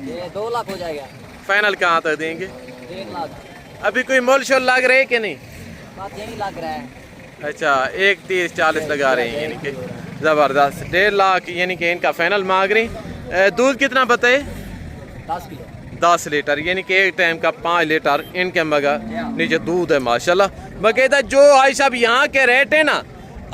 ये 2 लाख हो जाएगा। फाइनल कहाँ तक देंगे? 1 लाख। अभी कोई मोल शोल लग रहे कि नहीं? बात यही लग रहा है। अच्छा 1,30,40 लगा रहे हैं, यानी कि ज़बरदस्त। 1.5 लाख यानी कि इनका फाइनल मांग रही। दूध कितना बताए? 10 किलो। 10 लीटर, यानी कि एक टाइम का 5 लीटर इनके मगर नीचे दूध है माशाल्लाह। बाकायदा जो भाई साहब यहाँ के रेट है ना,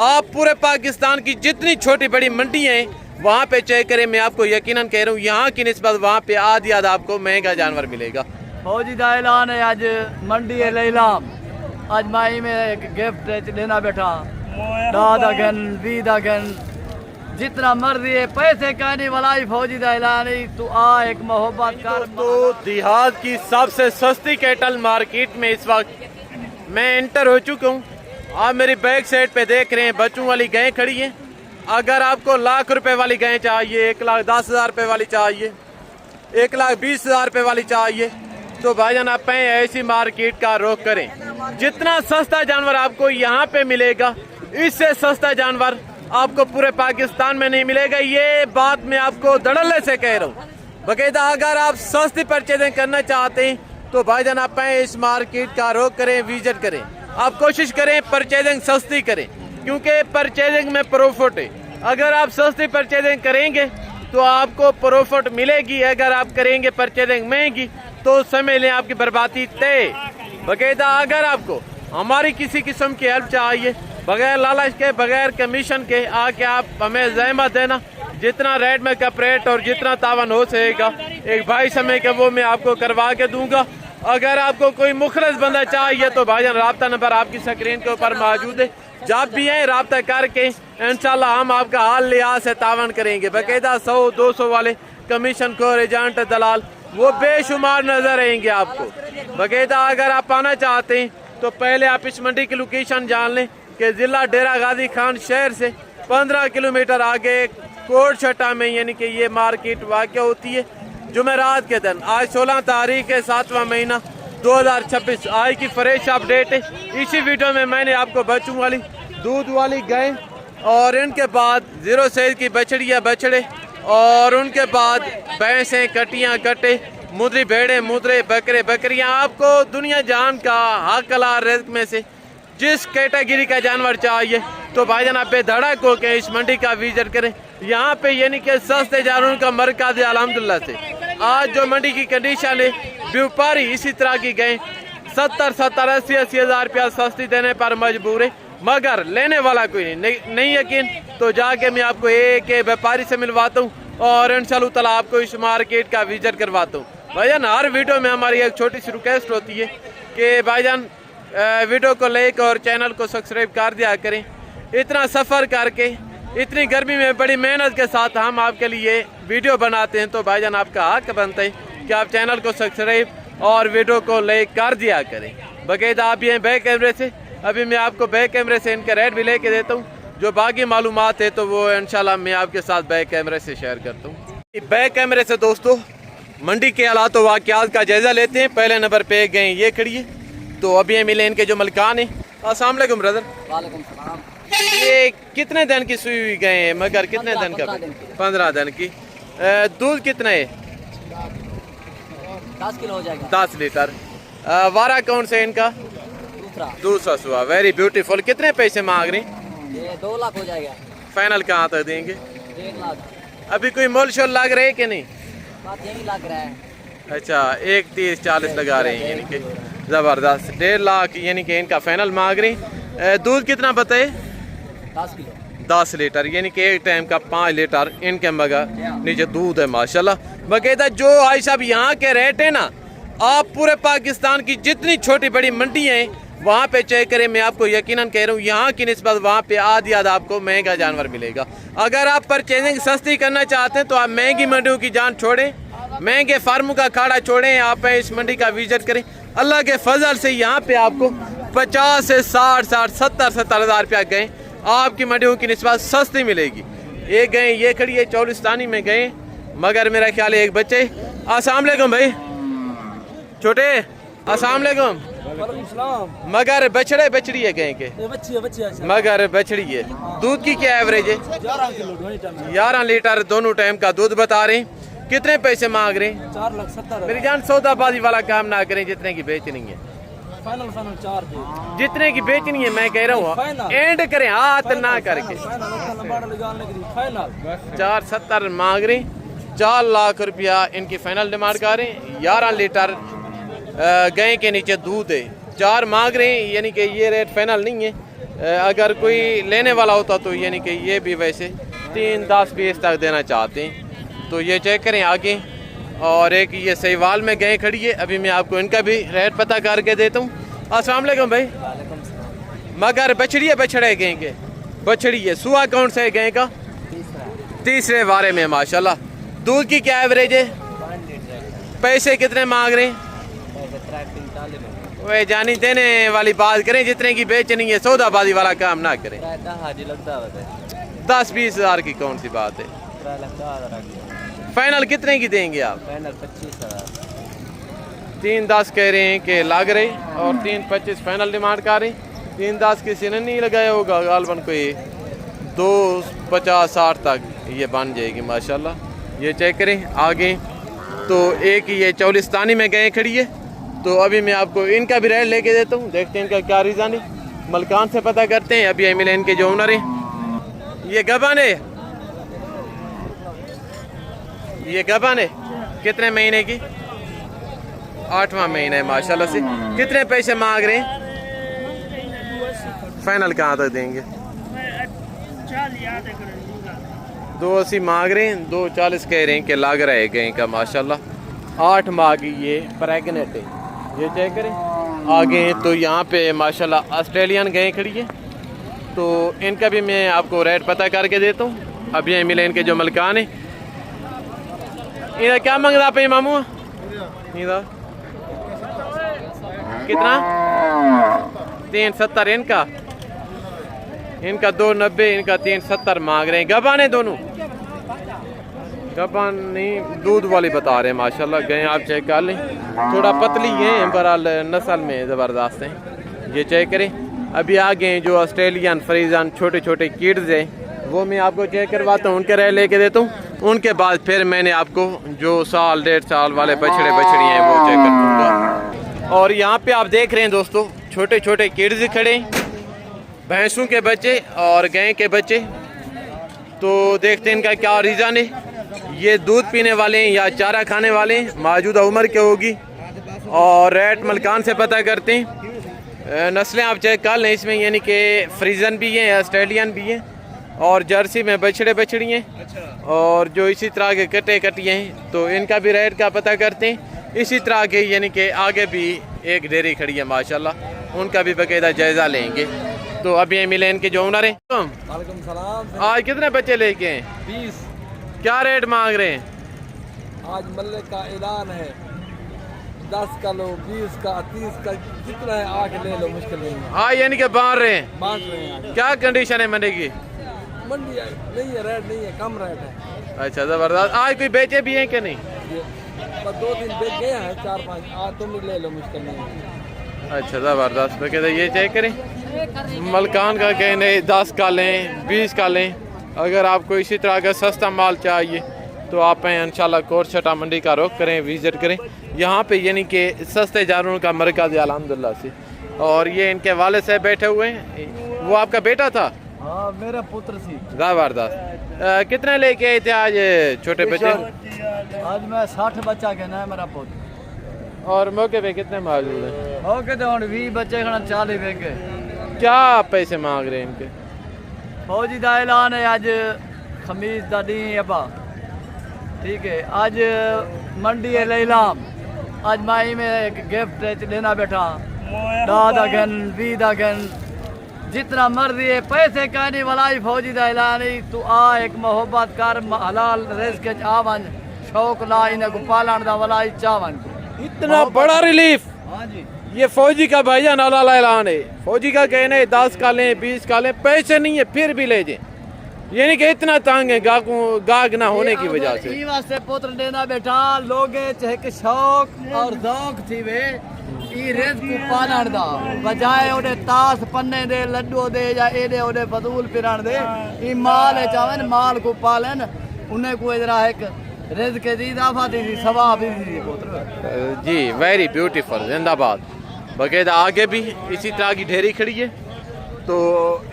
आप पूरे पाकिस्तान की जितनी छोटी बड़ी मंडी हैं वहाँ पे चेक करें, मैं आपको यकीनन कह रहा हूँ यहाँ की निस्बत वहाँ पे आधी आधा आपको महंगा जानवर मिलेगा। फौजी का ऐलान है, आज मंडी है लैलाम। आज माई में एक गिफ्ट लेना बैठा, 10 जितना मर्जी है, पैसे कहने वाला ही फौजी का ऐलान है। तू आ एक मोहब्बत कर। तो देहात की सबसे सस्ती कैटल मार्केट में इस वक्त मैं एंटर हो चुका हूँ। आप मेरी बैक साइड पे देख रहे हैं बच्चों वाली गायें खड़ी हैं। अगर आपको लाख रुपए वाली गायें चाहिए, 1,10,000 रुपए वाली चाहिए, 1,20,000 रुपए वाली चाहिए, तो भाईजान आप ऐसी मार्केट का रुख करें। जितना सस्ता जानवर आपको यहाँ पे मिलेगा, इससे सस्ता जानवर आपको पूरे पाकिस्तान में नहीं मिलेगा। ये बात मैं आपको धड़ल्ले से कह रहा हूँ। बाकायदा अगर आप सस्ती परचेजिंग करना चाहते हैं तो भाईजान आप इस मार्केट का रुख करें, विजिट करें। आप कोशिश करें परचेजिंग सस्ती करें, क्योंकि परचेजिंग में प्रॉफिट है। अगर आप सस्ती परचेजिंग करेंगे तो आपको प्रॉफिट मिलेगी। अगर आप करेंगे परचेजिंग महंगी तो समझ लें आपकी बर्बादी तय। बाकायदा अगर आपको हमारी किसी किस्म की हेल्प चाहिए, बगैर लालच के, बगैर कमीशन के, आके आप हमें ज़हमत देना। जितना रेट में कपरेट और जितना तावन हो सकेगा एक भाई समय के वो मैं आपको करवा के दूंगा। अगर आपको कोई मुखलस बंदा चाहिए तो भाईजान राब्ता नंबर आपकी स्क्रीन के ऊपर मौजूद है। जब भी है राब्ता करके इंशाल्लाह हम आपका हाल लिहाज से तावन करेंगे। बाकायदा 100-200 वाले कमीशन खोर एजेंट दलाल वो बेशुमार नजर आएंगे आपको। बाकायदा अगर आप आना चाहते हैं तो पहले आप इस मंडी की लोकेशन जान लें कि जिला डेरा गाजी खान शहर से 15 किलोमीटर आगे कोट छटा में यानी कि ये मार्केट वाक़ होती है। जुमेरात के दिन आज 16 तारीख है, 7वां महीना 2026 आज की फ्रेश अपडेट है। इसी वीडियो में मैंने आपको बच्चों वाली दूध वाली गाय और इनके बाद 0 साइज की बछड़ियाँ बछड़े और उनके बाद भैंसें कटियाँ कटे, मुद्री भेड़े मुद्रे बकरे बकरियाँ, आपको दुनिया जान का हकला रिज़्क़ में से जिस कैटेगरी का जानवर चाहिए तो भाईजान आप बेधड़क हो के इस मंडी का विजिट करें। यहाँ पे यानी कि सस्ते जानवरों का मरकज़ है अल्हम्दुलिल्लाह से। आज जो मंडी की कंडीशन है, व्यापारी इसी तरह की गए 70-80 हज़ार रुपया सस्ती देने पर मजबूर है, मगर लेने वाला कोई नहीं यकीन तो जाके मैं आपको एक व्यापारी से मिलवाता हूँ और इंशाअल्लाह ताला आपको इस मार्केट का विजिट करवाता हूँ। भाईजान हर वीडियो में हमारी एक छोटी सी रिक्वेस्ट होती है कि भाईजान वीडियो को लाइक और चैनल को सब्सक्राइब कर दिया करें। इतना सफ़र करके इतनी गर्मी में बड़ी मेहनत के साथ हम आपके लिए वीडियो बनाते हैं, तो भाईजान आपका हक बनता है कि आप चैनल को सब्सक्राइब और वीडियो को लाइक कर दिया करें। बाकायदा आप ये बैक कैमरे से अभी मैं आपको बैक कैमरे से इनके रेट भी लेके देता हूँ। जो बाकी मालूमात है तो वो इंशाल्लाह मैं आपके साथ बैक कैमरे से शेयर करता हूँ। बैक कैमरे से दोस्तों मंडी के हालात व वाक़यात का जायज़ा लेते हैं। पहले नंबर पे गए ये खड़ी है, तो अभी मिले इनके जो मलकान है। अस्सलाम वालेकुम ब्रदर। वालेकुम सलाम। ये कितने दिन की सुई हुई गए हैं, मगर कितने दिन का? 15 दिन की। दूध कितना है? 10 किलो हो जाएगा। 10 लीटर। वारा कौन से इनका? दूसरा सुहा। Very beautiful. कितने पैसे मांग रही? ये 2 लाख हो जाएगा। फाइनल कहाँ तक देंगे? 1 लाख। अभी कोई मोल शोल लग रहे कि नहीं? बात यही लग रहा है। अच्छा 1,30,40 लगा रहे हैं, यानी कि ज़बरदस्त। 1.5 लाख यानी कि इनका फाइनल मांग रही। दूध कितना बताए? 10 किलो। 10 लीटर, यानी कि एक टाइम का 5 लीटर इनके मगर नीचे दूध है माशाल्लाह। बाकायदा जो भाई साहब यहाँ के रेट है ना, आप पूरे पाकिस्तान की जितनी छोटी बड़ी मंडी हैं वहाँ पे चेक करें। मैं आपको यकीनन कह रहा हूँ यहाँ की निस्बत वहाँ पे आधी आधा आपको महंगा जानवर मिलेगा। अगर आप परचेजिंग सस्ती करना चाहते हैं तो आप महंगी मंडियों की जान छोड़ें, महंगे फार्मों का खाड़ा छोड़ें, आप इस मंडी का विजिट करें। अल्लाह के फजल से यहाँ पे आपको 50 से 60 70 हज़ार रुपया गए आपकी मंडियों की निस्बत सस्ती मिलेगी। एक गए ये खड़ी है चौलिस्तानी में गए, मगर मेरा ख्याल है एक बच्चे। अस्सलाम वालेकुम भाई छोटे। अस्सलाम वालेकुम। मगर बछड़े बछड़ी है गए के? मगर बछड़ी है। दूध की क्या एवरेज है? 11 लीटर दोनों टाइम का दूध बता रहे हैं। कितने पैसे मांग रहे हैं? 4,70,000 मेरी जान सौदाबाजी वाला काम ना करें, जितने की बेचनी है फाइनल 4 दे जितने की बेचनी है मैं कह रहा हूँ, एंड करें हाथ ना करके। फाइनल 4,70,000 मांग रहे, 4 लाख रुपया इनकी फाइनल डिमांड कर रहे हैं। 11 लीटर गाय के नीचे दूध है, 4 मांग रहे हैं, यानी कि ये रेट फाइनल नहीं है। अगर कोई लेने वाला होता तो यानी कि ये भी वैसे 3-10-20 तक देना चाहते हैं। तो ये चेक करें आगे। और एक ये सहीवाल में गाय खड़ी है, अभी मैं आपको इनका भी रेट पता करके देता हूँ। अस्सलाम वालेकुम भाई। मगर बछड़ी है, बछड़े गाय के बछड़ी है। सुआ कौन सा है गाय का? तीसरे वारे में माशाल्लाह। दूध की क्या एवरेज है? पैसे कितने मांग रहे हैं? वे जानी देने वाली बात करें, जितने की बेचनी है, सौदाबाजी वाला काम ना करें। 10-20 हज़ार की कौन सी बात है? फाइनल कितने की देंगे आप? फाइनल 25,000 3-10 कह रहे हैं कि लग रहे, और 3-25 फाइनल डिमांड कर रहे। 3-10 किसी ने नहीं लगाया होगा, गालबन कोई 250-60 तक ये बन जाएगी माशाल्लाह। ये चेक करें आगे। तो एक ये चौलिस्तानी में गए खड़ी है, तो अभी मैं आपको इनका भी रेट लेके देता हूँ, देखते हैं इनका क्या रीज़न है। मलकान से पता करते हैं। अभी मिले इनके जो ओनर हैं। ये गबन है, ये गबन है। कितने महीने की? 8वां महीना है माशाल्लाह से। कितने पैसे मांग रहे हैं? फाइनल कहाँ तक देंगे? 280 मांग रहे हैं, 240 कह रहे हैं कि लग रहा है गाय का माशाल्लाह। 8 माह की ये प्रेगनेंट है। ये चेक करें आगे। तो यहाँ पे माशाल्लाह ऑस्ट्रेलियन गाय खड़ी है, तो इनका भी मैं आपको रेट पता करके देता हूँ। अभी ये मिले इनके जो मलकान है। इधर क्या मंगता पे मामू? इधर कितना? 370 इनका, इनका 290, इनका 370 मांग रहे हैं। गबान है दोनों, गबान नहीं दूध वाली बता रहे हैं माशाल्लाह। गए आप चेक कर लें, थोड़ा पतली है, बहरहाल नस्ल में ज़बरदस्त हैं। ये चेक करें। अभी आगे जो ऑस्ट्रेलियन फ्रीजन छोटे छोटे किड्स हैं, वो मैं आपको चेक करवाता हूँ, उनके रेट लेके देता हूँ। उनके बाद फिर मैंने आपको जो 1-1.5 साल वाले बछड़े बछड़ी हैं वो चेक कर दूँगा। और यहाँ पे आप देख रहे हैं दोस्तों, छोटे छोटे किड्स खड़े, भैंसों के बच्चे और गाय के बच्चे। तो देखते हैं इनका क्या रीज़न है। ये दूध पीने वाले हैं या चारा खाने वाले हैं, मौजूदा उम्र क्या होगी, और रेट मलकान से पता करते हैं। नस्लें आप चेक कर लें इसमें, यानी कि फ्रीजन भी हैं, ऑस्ट्रेलियन भी हैं, और जर्सी में बछड़े बछड़ी हैं, और जो इसी तरह के कटे कटिए हैं। तो इनका भी रेट का पता करते हैं। इसी तरह के यानी कि आगे भी एक डेयरी खड़ी है माशाल्लाह, उनका भी बाकायदा जायज़ा लेंगे। तो अभी मिले इनके जो ओनर हैं। वालेकुम सलाम। आज कितने बच्चे लेके हैं? 20। क्या रेट मांग रहे हैं? आज मल्ले का ऐलान है, 10 का लो, 20 का, 30 का, जितना है आके ले लो, मुश्किल नहीं है। हाँ यानी कि बांध रहे हैं। बांट रहे हैं। क्या कंडीशन है मंडी की? मंडी नहीं है, रेट नहीं है, कम रेट है। अच्छा ज़बरदस्त। आज कोई बेचे भी हैं कि नहीं? बस 2-3 बेच गए हैं, 4-5 आज तुम भी ले लो, मुश्किल नहीं है। अच्छा ज़बरदस्त। कहते ये चेक करें, मलकान का कहने 10 का लें, 20 का लें। अगर आपको इसी तरह का सस्ता माल चाहिए तो आप इंशाल्लाह कोटशटा मंडी का रुख करें, विज़िट करें। यहाँ पे यानी कि सस्ते जानवरों का मरकज़ है अल्हम्दुलिल्लाह से। और ये इनके वाले साहब बैठे हुए हैं। वो आपका बेटा था? हाँ, मेरा पुत्र सी। ज़बरदस्त। कितने लेके आए थे आज छोटे बच्चे? आज मैं 60 बच्चा कहना है मेरा पुत्र। और मौके पे कितने मौजूद हैं? ओके तो 20 बच्चे खड़ा 40 बेगे। क्या पैसे मांग रहे हैं इनके? फौजी का ऐलान है, आज खमीस का डी अबा, ठीक है। आज मंडी है लैलाम, आज माई में एक गिफ्ट लेना बैठा, 10 घन 20 घन जितना मर्जी है, पैसे कहने वाला ही फौजी का ऐलान है। तू आ एक मोहब्बत कर, हलाल रिज़्क़ के आवन, शौक ला इन्हें को पालन दा वाला ही चावन। इतना बड़ा रिलीफ। हाँ जी, ये फौजी का भाईजान वाला ऐलान है। फौजी का कहना है 10 का लें, 20 का लें, पैसे नहीं है फिर भी ले जाए, यानी कि इतना तंग है गाग ना होने की वजह से। वास्ते पुत्र देना बेटा, लोगे चाहे शौक और ज़ौक थी वे ई रिज़्क़ को पालन दा, बजाए ओडे तास पन्ने दे, लड्डू दे या एडे ओडे फजूल फिरण दे। ई माल है चावन, माल को पालन, उन्हें को इधर एक रिज़्क़ के दी इजाफा दी सवाब दी पुत्र। जी वेरी ब्यूटीफुल, जिंदाबाद। बाकायदा आगे भी इसी तरह की ढेरी खड़ी है। तो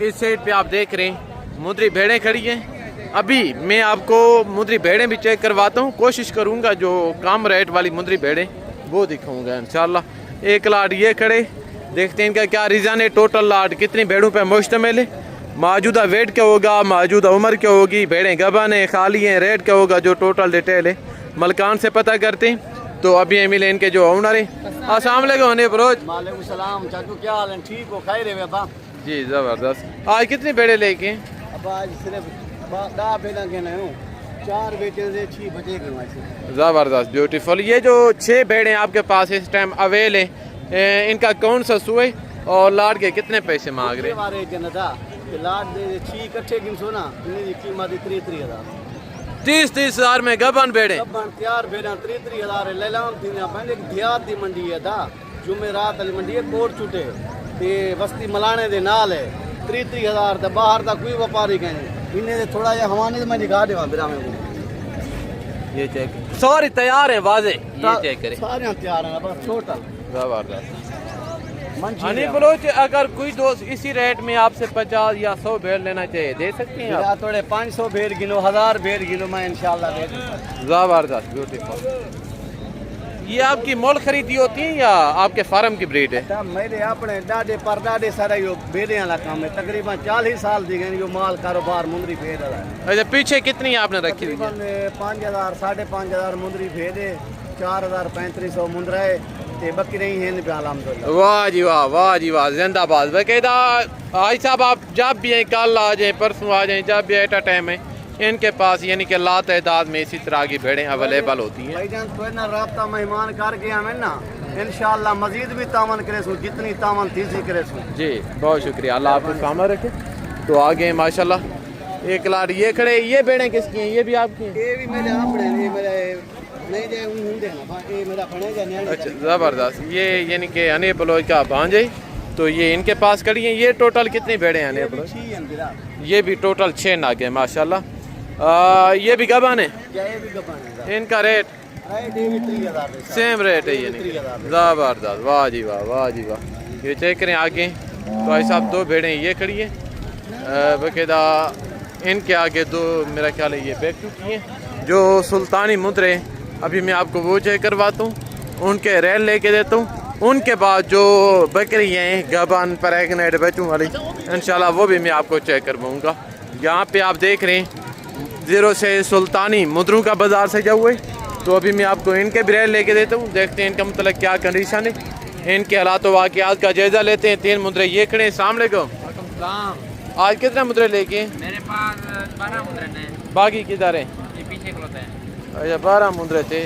इस साइड पे आप देख रहे हैं मुद्री भेड़ें खड़ी हैं। अभी मैं आपको मुद्री भेड़ें भी चेक करवाता हूँ, कोशिश करूँगा जो कम रेट वाली मुद्री भेड़ें वो दिखाऊँगा इंशाल्लाह। एक लाट ये खड़े, देखते हैं इनका क्या रीज़न है। टोटल लाट कितनी भेड़ों पे मुश्तमिल है, मौजूदा वेट क्या होगा, मौजूदा उम्र क्या होगी, भेड़ें गबन है खाली हैं, रेट क्या होगा, जो टोटल डिटेल है मलकान से पता करते हैं। तो अभी हम मिले इनके जो ओनर है। अस्सलाम वालेकुम हनीफ रोज। वालेकुम सलाम चाचू, क्या हाल है? ठीक हो? खैर है बाबा जी ज़बरदस्त। आज कितनी भेड़ें लेके? अब आज सिर्फ 10 भेड़ा के ना 4 बेचे से 6 बचे गए। ज़बरदस्त ब्यूटीफुल। ये जो 6 भेड़ें आपके पास इस टाइम अवेल है, इनका कौन सा सुए और लाट के कितने पैसे मांग रहे? लाट दे 6 इकट्ठे गिनसो ना, इनकी कीमत 33,000। 30 हज़ार में गबन भेड़े गबन तैयार भेड़ा 33,000 लेलाम थी ना। पहले देहात दी मंडी है दा, जुमेरात वाली मंडी है कोट छुटे ते बस्ती मलाने दे नाल है। 33,000 दा बाहर दा कोई व्यापारी कहे इन्ने दे थोड़ा जा हवाने दे मैं दिखा देवा बिरा में। ये चेक सारी तैयार है वाजे, ये चेक करें सारे तैयार हैं बस छोटा। ज़बरदस्त। हनी बलोच, अगर कोई दोस्त इसी रेट में आपसे 50 या 100 भेड़ लेना चाहिए दे सकते हैं आप? थोड़े 500 भेड़ गिनो, 1000 भेड़ गिनो, मैं इंशाल्लाह दे दूंगा। ज़बरदस्त ब्यूटीफुल। ये आपकी मोल खरीदी होती है या आपके फार्म की ब्रीड है? मेरे अपने डाडे पर डाडे सारा यो भेड़े वाला काम है। तकरीबन 40 साल दी गई यो माल कारोबार मुंदरी भेड़ वाला है। अच्छा, पीछे कितनी आपने रखी हुई? 5,000 5,500 मुंदरी भेड़े, 4,000 3500 मुंदरा है ते बकरी नहीं है पे अल्हम्दुलिल्लाह। वाह जी वाह, वाह जी वाह, जिंदाबाद। बाकायदा भाई साहब आप जब भी आए, कल आ जाए, परसों आ जाए, जब भी एट अ टाइम है इनके पास यानी कि ला तादाद में इसी तरह की भेड़ें अवेलेबल होती हैं। भाईजान कोई ना राब्ता मेहमान करके हमें ना इंशाल्लाह मजीद भी तावन करे सो, जितनी तावन थी सी करे सो। जी बहुत शुक्रिया, अल्लाह आपको सामने रखे। तो आगे माशाल्लाह एक लाट ये खड़े, ये भेड़ें किसकी हैं? ये भी आपकी हैं? ये भी मेरे अपने नहीं, मेरे नहीं दे हुंदे ना, ये मेरा बने जाने। अच्छा ज़बरदस्त। ये यानी कि हनी बलोच का भांजे, तो ये इनके पास खड़ी हैं। ये टोटल कितनी भेड़ें हैं हनी बलोच? ये भी टोटल 6 नाग है माशाल्लाह। ये भी गबन है? ये भी गबन है। इनका रेट सेम रेट है? ये ज़बरदस्त, वाह जी वाह, वाह जी वाह। ये चेक करें आगे तो भाई साहब 2 भेड़ें ये खड़ी है बाकायदा। इनके आगे 2 मेरा ख्याल है ये बैक चुकी हैं। जो सुल्तानी मुद्रे अभी मैं आपको वो चेक करवाता हूँ, उनके रेल लेके देता हूँ। उनके बाद जो बकरी हैं गबन प्रेगनेंट बच्चों वाली इंशाल्लाह वो भी मैं आपको चेक करवाऊँगा। यहाँ पे आप देख रहे हैं 0 से सुल्तानी मुद्रों का बाज़ार सजा हुआ है। तो अभी मैं आपको इनके भी रेल लेके देता हूँ, देखते हैं इनका मतलब क्या कंडीशन है, इनके हालात वाक़यात का जायज़ा लेते हैं। 3 मुद्रे ये खड़े हैं। अस्सलाम वालेकुम। आज कितने मुद्रे लेके? मेरे पास 12 मुद्रे हैं। बाकी किधर हैं? ये पीछे खलोते हैं। अच्छा 12 मुद्रे थे,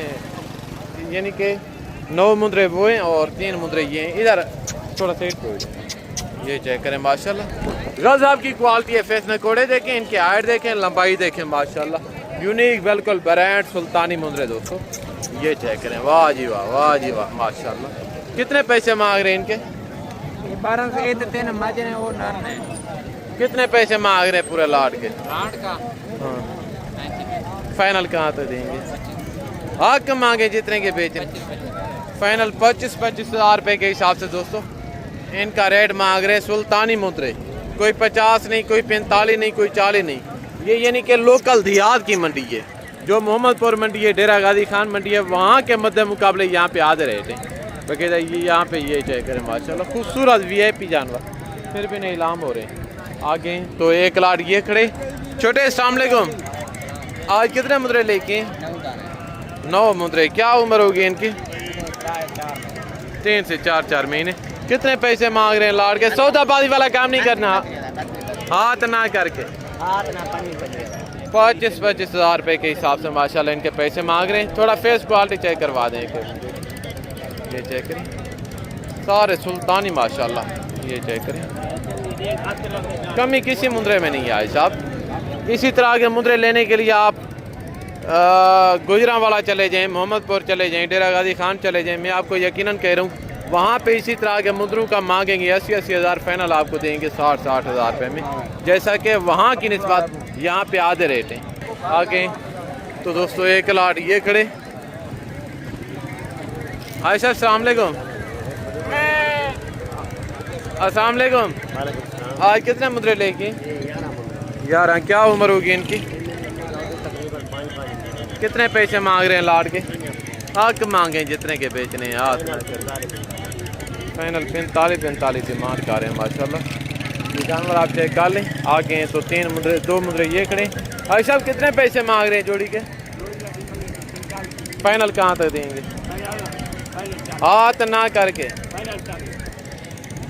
यानी कि 9 मुद्रे वो हैं और 3 मुद्रे ये हैं। इधर थोड़ा सेट हो ये चेक करें माशाल्लाह। गज़ब की क्वालिटी है। फेस नकोड़े देखें, इनकी हाइट देखें, लंबाई देखें माशाल्लाह, यूनिक बिल्कुल ब्रांड सुल्तानी मुद्रे दोस्तों। ये चेक करें, वाह जी वाह, वाह जी वाह माशाल्लाह। कितने पैसे मांग रहे हैं इनके? 12 से 3 माजरे हैं और नार हैं। कितने पैसे मांग रहे हैं पूरे लाट के? लाट का हाँ फाइनल कहाँ तक देंगे? हाँ कम मांगे जितने के बेचें। फाइनल 25 हज़ार रुपये के हिसाब से दोस्तों इनका रेट मांग रहे सुल्तानी मुद्रे। कोई 50 नहीं, कोई 45 नहीं, कोई 40 नहीं। ये यानी कि लोकल देहात की मंडी है, जो मोहम्मदपुर मंडी है, डेरा गाजी खान मंडी है, वहाँ के मद्दे मुकाबले यहाँ पे आधे रेट हैं बाकायदा। ये यहाँ पे ये चेक करें माशाल्लाह, खूबसूरत VIP जानवर फिर भी नहीं लाम हो रहे हैं। आगे तो एक लाट ये खड़े छोटे। अस्सलाम वालेकुम। आज कितने मुद्रे लेके? 9 मुद्रे। क्या उम्र होगी इनकी? 3 से 4 महीने। कितने पैसे मांग रहे हैं लाट के? सौदाबाजी वाला काम नहीं करना, हाथ ना करके 25 हज़ार रुपये के हिसाब से माशाल्लाह इनके पैसे मांग रहे हैं। थोड़ा फेस क्वालिटी चेक करवा दें। ये चेक करें, सारे सुल्तानी माशाल्लाह। ये चेक करें, कमी किसी मुद्रे में नहीं है साहब। इसी तरह के मुद्रे लेने के लिए आप गुजरांवाला चले जाएं, मोहम्मदपुर चले जाएं, डेरा गाजी खान चले जाएं। मैं आपको यकीनन कह रहा हूँ वहाँ पे इसी तरह के मुद्रों का मांगेंगे 80 हज़ार, फाइनल आपको देंगे 60 हज़ार रुपये में, जैसा कि वहाँ की निस्बत यहाँ पे आधे रेट हैं। आगे तो दोस्तों एक लाट ये खड़े। हाय सर, अस्सलाम वालेकुम। अस्सलाम वालेकुम। आज कितने मुद्रे लेके? 11। क्या उम्र होगी इनकी? कितने पैसे मांग रहे हैं लाट के? हक मांगे जितने के बेचने हैं हाथ। फाइनल 45 डिमांड कर रहे हैं माशाल्लाह। ये जानवर आप चेक कर लें। आगे हैं तो 3 मुद्रे, 2 मुद्रे ये खड़े। भाई साहब कितने पैसे मांग रहे हैं जोड़ी के? फाइनल कहाँ तक देंगे? हाथ ना करके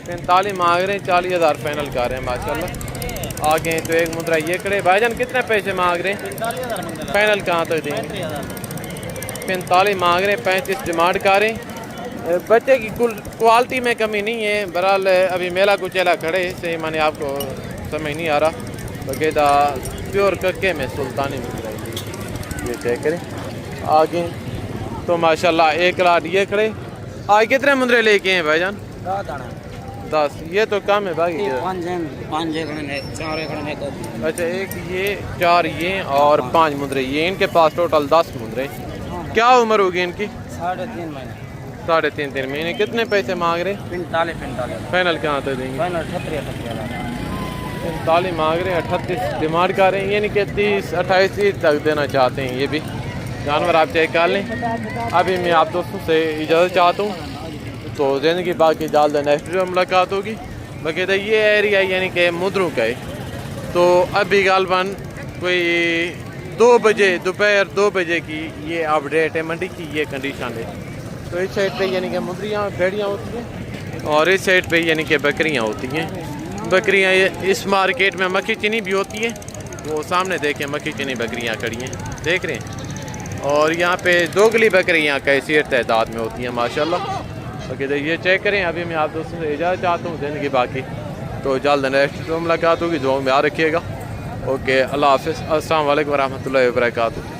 45 मांग रहे हैं, 40,000 फाइनल कर रहे हैं माशाल्लाह। आगे हैं तो 1 मुद्रा ये खड़े। भाईजान कितने पैसे मांग रहे हैं? फाइनल कहाँ तक देंगे? 45 मांग रहे हैं, 35 डिमांड कर रहे हैं। बच्चे की कुल क्वालिटी में कमी नहीं है। बहरहाल अभी मेला कुचेला खड़े से मैंने आपको समझ नहीं आ रहा। बकायदा प्योर कक्के में सुल्तानी मिल रही है, ये चेक करें। आगे तो माशाल्लाह 1 लाट ये खड़े। आज कितने मुंदरे लेके हैं भाईजान? 10। ये तो कम है बाकी। अच्छा, 1 ये, 4 ये और 5 मुंदरे ये। इनके पास टोटल 10 मुंदरे। क्या उम्र होगी इनकी? 3.5 महीने। 3.5 महीने। कितने पैसे मांग रहे? 45। फाइनल कहाँ तक देंगे? फाइनल 38,000। 45 मांग रहे हैं, 38 डिमांड कर रहे हैं। यानी कि 30-28 तक देना चाहते हैं। ये भी जानवर आप चेक कर लें। अभी मैं आप दोस्तों से इजाज़त चाहता हूँ, तो ज़िंदगी बाकी जल्द नेक्स्ट वीडियो में मुलाकात होगी। बाकायदा ये एरिया यानी कि मुद्रों का है। तो अभी गालबन कोई 2 बजे, दोपहर 2 बजे की ये अपडेट है मंडी की, ये कंडीशन है। तो इस साइड पे यानी कि मुद्रियाँ भेड़ियाँ होती हैं और इस साइड पे यानी कि बकरियाँ होती हैं। बकरियाँ इस मार्केट में मक्खी चीनी भी होती है। वो सामने देखें मक्खी चीनी बकरियाँ खड़ी हैं, देख रहे हैं। और यहाँ पे दोगली बकरियाँ कैसी तादाद में होती हैं माशाल्लाह। बाकी ये चेक करें। अभी मैं आप दोस्तों से इजाज़त चाहता हूँ, ज़िंदगी बाकी तो जल्द नेक्स्ट तो मुलाकात होगी। दुआ में याद रखिएगा। ओके, अल्लाह हाफ़िज़। अस्सलाम वालेकुम रहमतुल्लाहि व बरकातुहू।